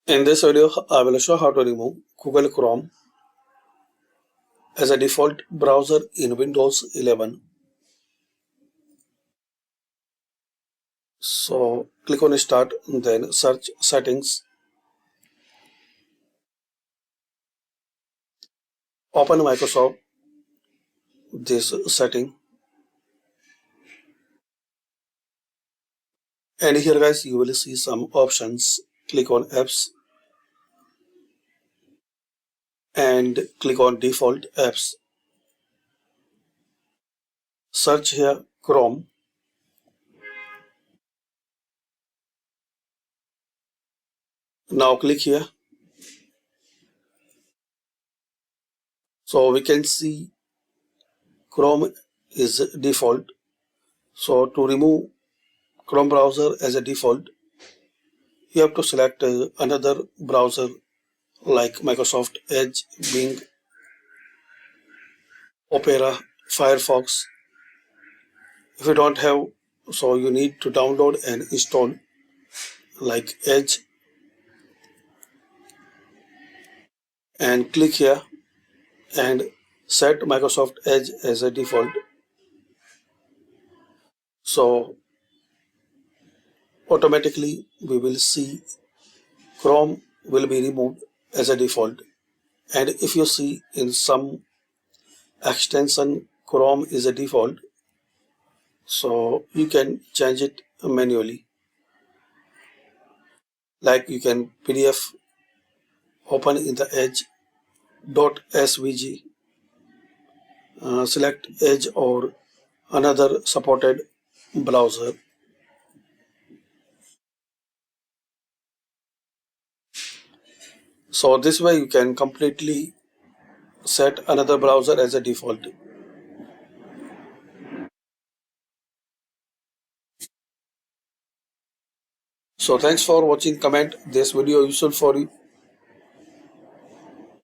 In this video, I will show how to remove Google Chrome as a default browser in Windows 11. So click on Start, then search Settings. Open Microsoft, this setting. And here guys, you will see some options. Click on Apps and click on Default Apps. Search here Chrome. Now click here. So we can see Chrome is default. So to remove Chrome browser as a default, you have to select another browser like Microsoft Edge, Bing, Opera, Firefox. If you don't have, so you need to download and install like Edge, and click here and set Microsoft Edge as a default. So automatically we will see Chrome will be removed as a default. And if you see in some extension Chrome is a default, so you can change it manually. Like you can PDF open in the edge.svg, select Edge or another supported browser. So this way you can completely set another browser as a default. So thanks for watching. Comment this video useful for you.